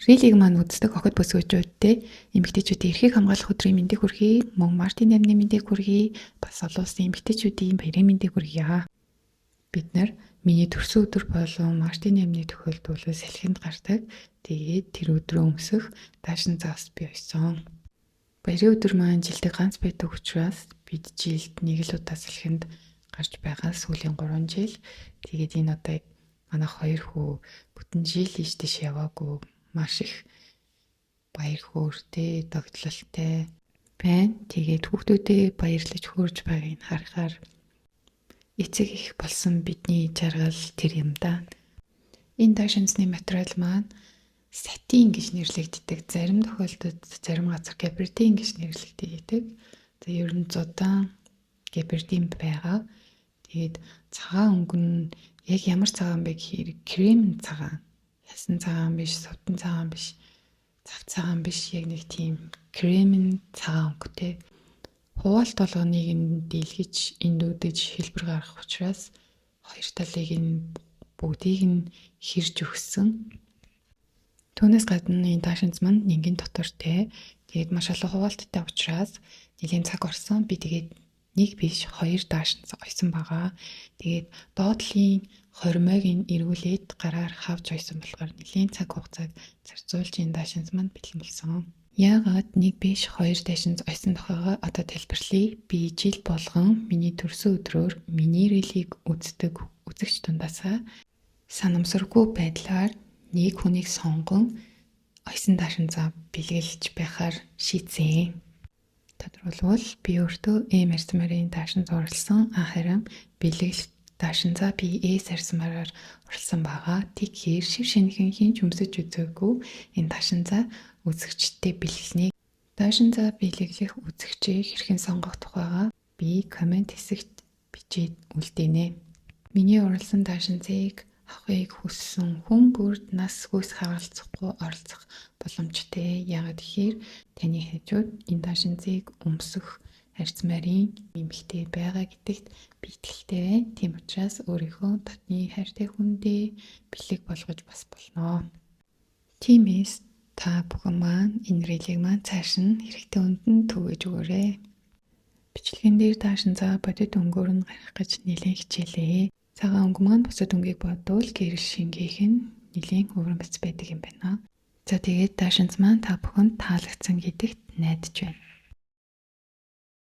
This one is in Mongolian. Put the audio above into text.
Рилийг маань үздэг охид бүсгүйчүүдтэй эмэгтэйчүүдийн эрхийг хамгаалах өдрийн мэндийг хүргэе. Мөн Мартин амны мэндийг хүргэе. Бас олон улсын эмэгтэйчүүдийн баярын мэндийг хүргье. Бид нар миний төрсөн өдөр болон Мартин амны тохиолдуулаад салхинд гардаг. Тэгээд тэр өдрөө өмсөх даашин цаас бий байсан. Баярын өдөр маань жилдээ ганц байдаг учраас бид жилд нэг л удаа салхинд гарч байгаа сүүлийн 3 жил. Тэгээд энэ одоо манай 2 хүү бүтэн жил ийш яваагүй маш их баяр хөөртэй, догтлолтой байна. Тэгээд хүүхдүүдэд баярлаж хөөрж байгааг харахаар эцэг их болсон бидний жаргал тэр юм да. Энэ даашинзны материал маань сатин гэж нэрлэгддэг. Зарим тохиолдолд зарим газар габардин гэж нэрлэгддэг. За ер нь зудаан габардин байгаа. Тэгээд цагаан өнгө нь яг ямар цагаан бэ гэхээр крем цагаан. Ясан цагаан биш, сутан цагаан биш, цав цагаан биш, яг нэг тийм крем цагаан өнгөтэй. Хуваалт толгоныг нь дийлгэж эндүүдэж хэлбэр гаргах учраас хоёр талыг нь бүгдийг нь хэрж өгсөн. Түүнээс гадна энэ даашинз маань нингийн дотортой. Тэгээд маш олон хуваалттай учраас нэлийн цаг орсон. Би тэгээд нэг биш 2 даашинз ойсон байгаа. Тэгээд доотлын хормойг нь эргүүлээд гараар хавж ойсон болохоор нэлийн цаг хугацааг зарцуулж энэ даашинз маань бэлэн болсон. Яагаад нэг биш 2 даашинз ойсон тохойгоо одоо тайлбарлая. Би жил болгон миний төрсөн өдрөөр миний рилийг үздэг үзэгч дундаасаа санамсаргүй байдлаар нэг хүнийг сонгон ойсон даашинзаа бэлгэлж байхаар шийдсэн. Тодорхойлбол би өөртөө марцмарын даашинз орлсон. Харин бэлгэлж даашинзаа би сарсмараар орлсон байгаа. Тэгэхээр шив шинхэн хинч өмсөж үзээгүй энэ даашинзаа үзэгчтэй бэлгэлнийг. Даашинзаа бэлгэлэх үзэгчийг хэрхэн сонгох тухайга би комент хэсэгт бичээд үлдээнэ. Миний орлсон даашинзыг авахыг хүссэн хүн бүрд нас хүйс харгалзахгүй оролцох боломжтой. Яагаад гэхээр таны хажууд энэ даашинзыг өмсөх харьцмарын эмэгтэй байгаа гэдэгт би итгэлтэй байна. Тийм учраас өөрийнхөө татны хайртай хүндээ бэлэг болгож бас болно. Тиймээс та бүхэн маань энэ рилийг маань цааш нь хэрэгтэй үндэнд түгэж өгөөрэй. Бичлэгэн дээр даашинзаа бодит өнгөөр нь гаргах гэж нэлээд хичээлээ. Цагаан өнгө маань бусад өнгийг бодвол гэрэл шингээх нь нэлийн хөврөн бац байдаг юм байна. За тэгээд даашинз маань та бүхэнд таалагдсан гэдэгт найдаж байна.